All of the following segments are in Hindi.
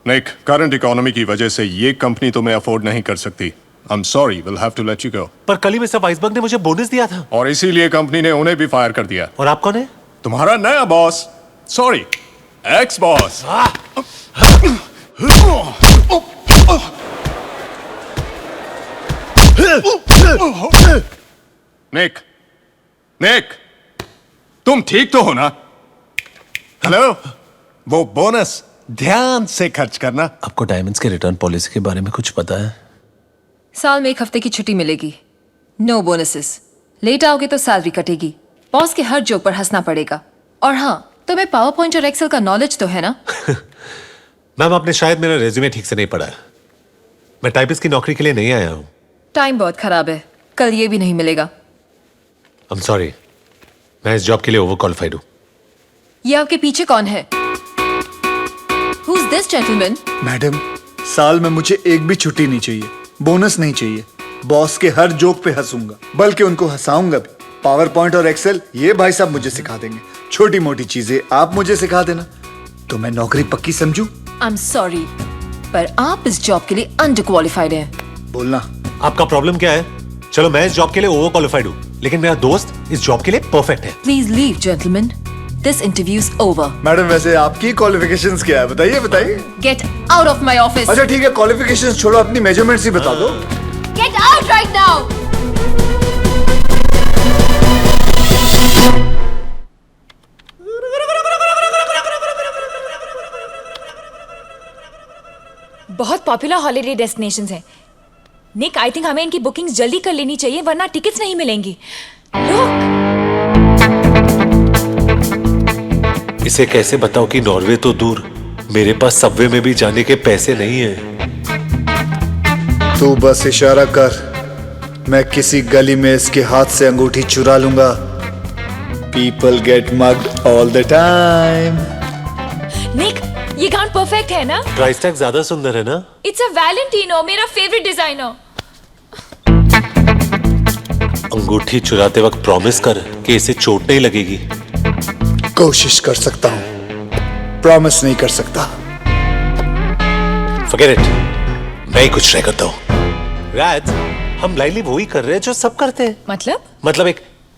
निक, करंट इकोनॉमी की वजह से ये कंपनी तुम्हें अफोर्ड नहीं कर सकती। I am sorry, will have to let you go. पर कल ही मिस्टर वाइसबर्ग ने मुझे बोनस दिया था। और इसीलिए कंपनी ने उन्हें भी फायर कर दिया। और आप कौन है? तुम्हारा नया बॉस, सॉरी, एक्स बॉस। निक, निक, तुम ठीक तो हो ना? हेलो, वो बोनस ध्यान से खर्च करना। आपको डायमंड्स के रिटर्न पॉलिसी के बारे में कुछ पता है? साल में 1 हफ्ते की छुट्टी मिलेगी, नो बोनसेस। लेट आओगे तो सैलरी कटेगी, बॉस के हर जोक पर हंसना पड़ेगा। और हाँ, तुम्हें पावर पॉइंट और एक्सेल का नॉलेज तो है ना? मैम, आपने शायद मेरा रेज्यूमे ठीक से नहीं पढ़ा है। मैं टाइपिस्ट की नौकरी के लिए नहीं आया हूँ। टाइम बहुत खराब है, कल ये भी नहीं मिलेगा। आई एम सॉरी, मैं इस जॉब के लिए ओवर क्वालिफाइड हूँ। ये आपके पीछे कौन है? Who is this gentleman? Madam, साल में मुझे एक भी छुट्टी नहीं चाहिए, बोनस नहीं चाहिए। बॉस के हर जोक पे हंसूंगा, बल्कि उनको हंसाऊंगा भी। पावर पॉइंट और एक्सेल ये भाई साहब मुझे सिखा देंगे। छोटी मोटी चीजें आप मुझे सिखा देना, तो मैं नौकरी पक्की समझूं। I'm sorry, पर आप इस जॉब के लिए अंडर क्वालिफाइड हैं। बोलना। आपका प्रॉब्लम क्या है? चलो, मैं इस जॉब के लिए ओवर क्वालिफाइड हूँ, लेकिन मेरा दोस्त इस जॉब के लिए परफेक्ट है। Please leave, gentlemen. This interview is over. Madam, वैसे आपकी क्वालिफिकेशंस क्या है? बताइए बताइए। Get out of my office. अच्छा ठीक है, क्वालिफिकेशंस छोड़ो, अपनी मेजरमेंट्स ही बता दो। Get out right now. बहुत पॉपुलर हॉलिडे डेस्टिनेशंस हैं। निक, आई थिंक हमें इनकी बुकिंग्स जल्दी कर लेनी चाहिए, वरना टिकट्स नहीं मिलेंगी। लुक, इसे कैसे बताओ कि नॉर्वे तो दूर, मेरे पास सबवे में भी जाने के पैसे नहीं हैं। तू बस इशारा कर, मैं किसी गली में इसके हाथ से अंगूठी चुरा लूंगा। People get mugged all the time. निक, ये गाउन परफेक्ट है ना? प्राइस टैग ज्यादा सुंदर है ना? इट्स अ वैलेंटिनो, मेरा फेवरेट डिजाइनर। अंगूठी चुराते वक्त प्रॉमिस कर कि इसे चोट नहीं लगेगी। कोशिश कर सकता हूं, प्रॉमिस नहीं कर सकता। Forget it, मैं ही कुछ ट्राई करता हूँ। राज, हम लाइनली वो ही कर रहे हैं जो सब करते हैं। मतलब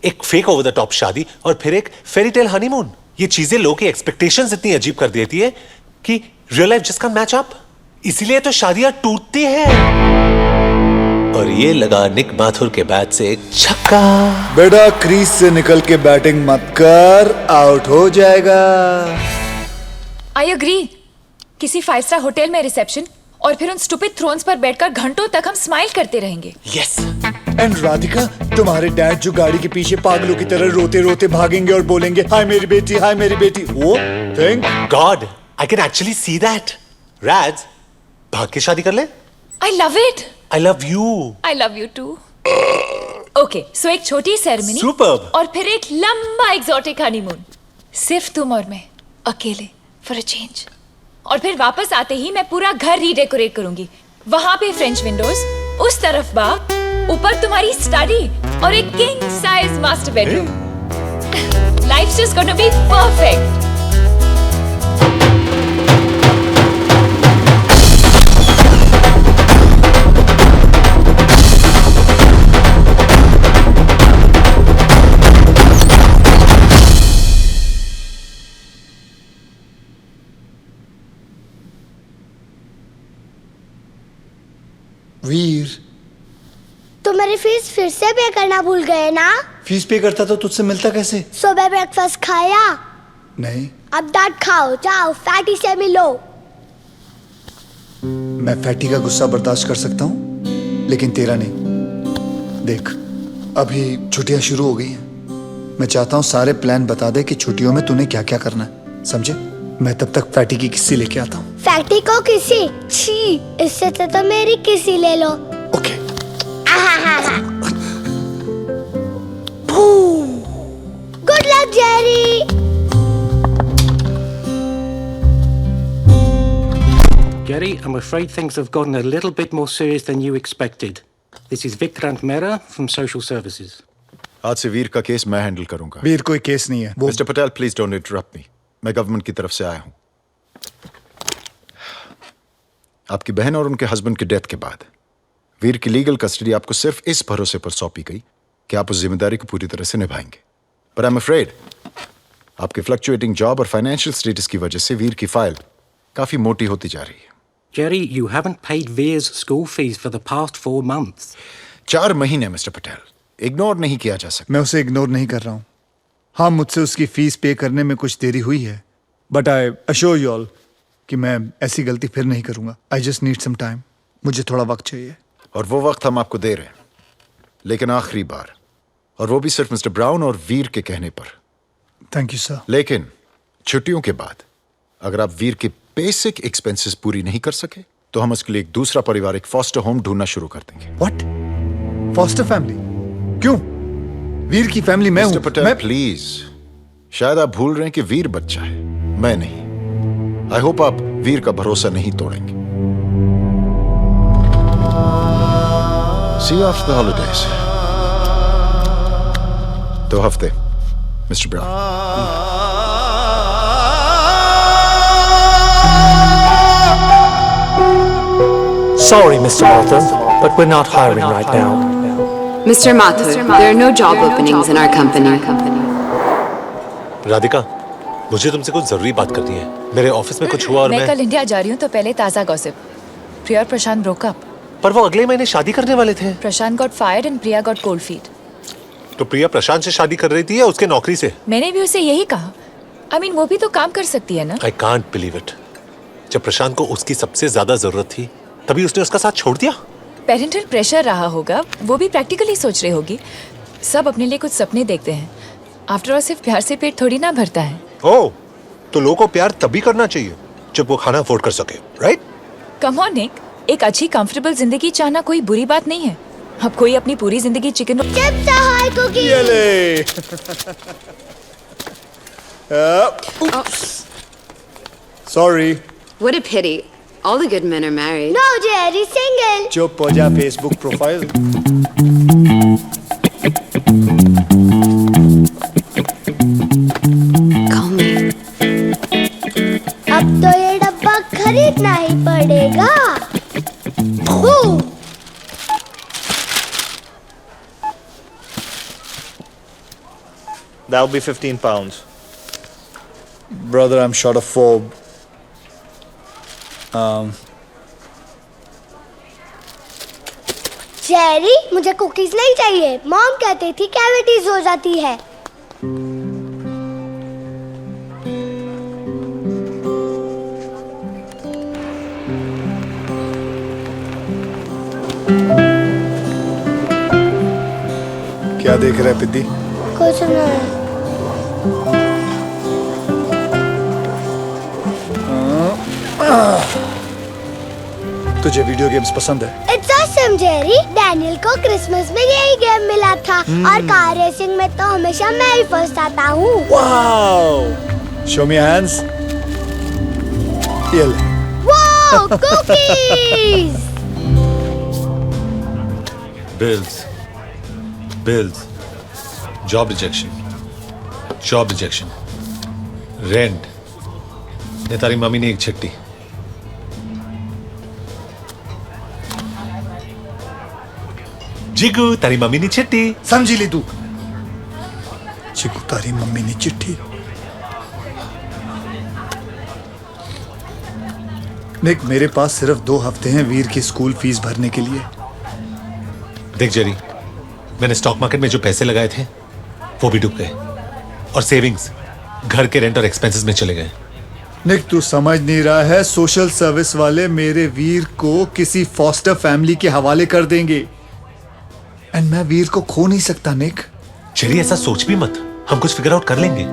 एक फेक ओवर द टॉप शादी और फिर एक फेरी टेल हनीमून। ये चीजें लोगों की एक्सपेक्टेशंस इतनी अजीब कर देती है कि रियल लाइफ जिसका मैच अप, इसीलिए तो शादियां टूटती हैं। और ये लगा निक माथुर के बैट से एक छक्का। बेटा, क्रीज से निकल के बैटिंग मत कर, आउट हो जाएगा। I agree. किसी 5 स्टार होटल में रिसेप्शन और फिर उन स्टूपिड थ्रोन्स पर बैठकर घंटों तक हम स्माइल करते रहेंगे। यस। एंड राधिका, तुम्हारे डैड जो गाड़ी के पीछे पागलों की तरह रोते रोते भागेंगे और बोलेंगे हाय मेरी बेटी, हाय मेरी बेटी, वो thank god I can actually see that. Raj, भाग के शादी कर ले। I love it. I love you. I love you too. Okay, so एक छोटी सेरेमनी Superb. और फिर एक लंबा एग्जॉटिक हनीमून, सिर्फ तुम और मैं, अकेले, फॉर अ चेंज। और फिर वापस आते ही मैं पूरा घर रीडेकोरेट करूंगी। वहां पे फ्रेंच विंडोज, उस तरफ बाग, ऊपर तुम्हारी स्टडी और एक king size master bedroom. Life's just gonna be perfect. Veer, तो मेरी फीस फिर से पे करना भूल गए ना? फीस पे करता तो तुझसे मिलता कैसे? सुबह ब्रेकफास्ट खाया? नहीं। अब डांट खाओ, जाओ फैटी से मिलो। मैं फैटी का गुस्सा बर्दाश्त कर सकता हूँ, लेकिन तेरा नहीं। देख, अभी छुट्टियां शुरू हो गई हैं। मैं चाहता हूँ सारे प्लान बता दे कि छुट्टियों में तूने क्या क्या करना है, समझे? मैं तब तक फैटी की किस्सी लेके आता हूँ। फैटी को किसी? छी, इससे तो मेरी किसी ले लो। Okay. Good luck Jerry. Gary, I'm afraid things have gotten a little bit more serious than you expected. This is Vikrant Mehra from Social Services. आज से वीर का केस मैं हैंडल करूंगा। वीर कोई केस नहीं है। Mister Patel, please don't interrupt मी। मैं गवर्नमेंट की तरफ से आया हूं। आपकी बहन और उनके हस्बैंड की डेथ के बाद वीर की लीगल कस्टडी आपको सिर्फ इस भरोसे पर सौंपी गई कि आप उस जिम्मेदारी को पूरी तरह से निभाएंगे। पर आई एम अफ्रेड आपके फ्लक्चुएटिंग जॉब और फाइनेंशियल स्टेटस की वजह से वीर की फाइल काफी मोटी होती जा रही है। Jerry, you haven't paid Veer's school fees for the past 4 months. 4 महीने मिस्टर पटेल, इग्नोर नहीं किया जा सकता। मैं उसे इग्नोर नहीं कर रहा हूँ। हाँ, मुझसे उसकी फीस पे करने में कुछ देरी हुई है, but I assure you all कि मैं ऐसी गलती फिर नहीं करूंगा। I just need some time. मुझे थोड़ा वक्त चाहिए। और वो वक्त हम आपको दे रहे हैं, लेकिन आखिरी बार, और वो भी सिर्फ मिस्टर ब्राउन और वीर के कहने पर। Thank you sir. लेकिन छुट्टियों के बाद अगर आप वीर के बेसिक एक्सपेंसेस पूरी नहीं कर सके तो हम उसके लिए एक दूसरा पारिवारिक फॉस्टर होम ढूंढना शुरू कर देंगे। व्हाट? Foster family? क्यों? वीर की फैमिली मैं हूं। मिस्टर पटेल प्लीज, शायद आप भूल रहे हैं कि वीर बच्चा है, मैं नहीं। आई होप आप वीर का भरोसा नहीं तोड़ेंगे। सी यू आफ्टर द हॉलिडेज। 2 हफ्ते mister brown. Sorry, Mr. Mathur, but we're not hiring right now. Mr. Mathur, there are no job openings in our company. Radhika, मुझे तुमसे कुछ जरूरी बात करनी है। मेरे ऑफिस में कुछ हुआ और मैं कल इंडिया जा रही हूँ, तो पहले ताजा गॉसिप। प्रिया और प्रशांत ब्रोक अप। पर वो अगले महीने शादी करने वाले थे। Prashant got fired and Priya got cold feet. तो प्रिया प्रशांत से शादी कर रही थी या उसके नौकरी से? मैंने भी उसे यही कहा। I mean, वो भी तो काम कर सकती है ना। I can't believe it. जब प्रशांत को उसकी सबसे ज्यादा जरूरत थी तभी उसने उसका साथ छोड़ दिया। पेरेंटल प्रेशर रहा होगा, वो भी प्रैक्टिकली सोच रही होगी। सब अपने लिए कुछ सपने देखते हैं। आफ्टर ऑल सिर्फ प्यार से पेट थोड़ी ना भरता है। ओह, तो लोगों को प्यार तभी करना चाहिए जब वो खाना अफोर्ड कर सके, राइट? कम ऑन निक, एक अच्छी कंफर्टेबल जिंदगी चाहना कोई बुरी बात नहीं है। अब कोई अपनी पूरी जिंदगी chicken sorry. What a pity. All the good men are married. No, Jerry, single. चुप हो जा। Facebook profile. Call me. अब तो ये डब्बा खरीदना ही पड़ेगा। That'll be 15 pounds. Brother, I'm short of 4. Jerry, मुझे कुकीज नहीं चाहिए। मॉम कहती थी कैविटीज हो जाती है। क्या देख रहा है पिद्दी? कुछ नहीं। तुझे वीडियो गेम्स पसंद है? It's awesome, Jerry. डैनियल को क्रिसमस में यही गेम मिला था और कार रेसिंग में तो हमेशा मैं ही फर्स्ट आता हूँ। Wow! Show me your hands. ये ले। Wow, cookies! Bills, job rejection, rent, ने तारी मम्मी ने एक छट्टी। जिगू, तारी मम्मी ने चिट्ठी। समझी ली तू? चिकू, तारी मम्मी ने चिट्ठी। निक, मेरे पास सिर्फ 2 हफ्ते हैं वीर की स्कूल फीस भरने के लिए। देख जेरी, मैंने स्टॉक मार्केट में जो पैसे लगाए थे वो भी डूब गए और सेविंग्स घर के रेंट और एक्सपेंसेस में चले गए। निक, तू समझ नहीं रहा है। सोशल सर्विस वाले मेरे वीर को किसी फॉस्टर फैमिली के हवाले कर देंगे एंड मैं वीर को खो नहीं सकता। निक, जेरी ऐसा सोच भी मत, हम कुछ फिगर आउट कर लेंगे।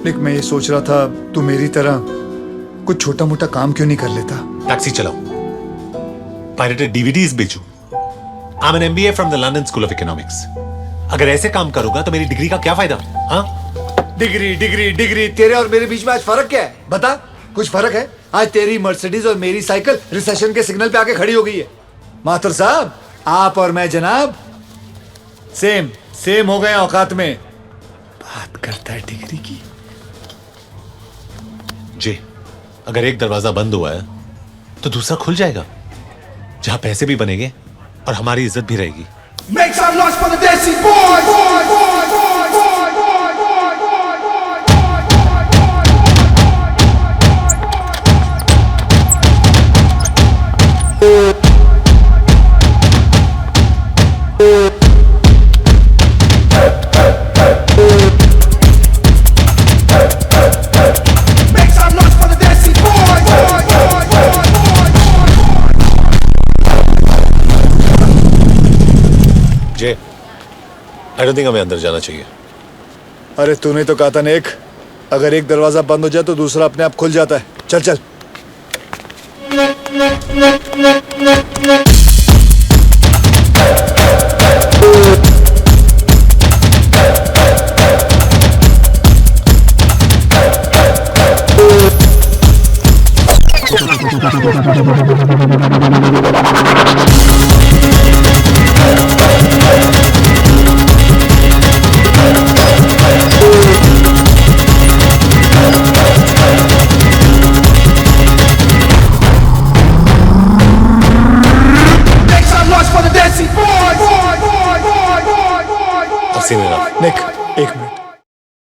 निक, मैं ये सोच रहा था तू मेरी तरह कुछ छोटा मोटा काम क्यों नहीं कर लेता? टैक्सी चलाओ, पायरेटेड डीवीडीज बेचूं। I am an MBA from the London school of economics. अगर ऐसे काम करूंगा तो मेरी डिग्री का क्या फायदा? हाँ, डिग्री तेरे और मेरे बीच में आज फर्क क्या है? बता, कुछ फर्क है? आज तेरी मर्सिडीज और मेरी साइकिल रिसेशन के सिग्नल पे आके खड़ी हो गई है। माथुर साहब, आप और मैं जनाब सेम हो गए औकात में। बात करता है डिग्री की। जे अगर एक दरवाजा बंद हुआ है तो दूसरा खुल जाएगा, जहां पैसे भी बनेंगे और हमारी इज्जत भी रहेगी। Make some noise for the Desi boys. Make some noise for the Desi boys. J I don't think हमें अंदर जाना चाहिए। अरे तूने तो कहा था नेक, अगर एक दरवाजा बंद हो जाए तो दूसरा अपने आप खुल जाता है। चल चल। Make some noise for the Desi boys. I've seen enough. Neck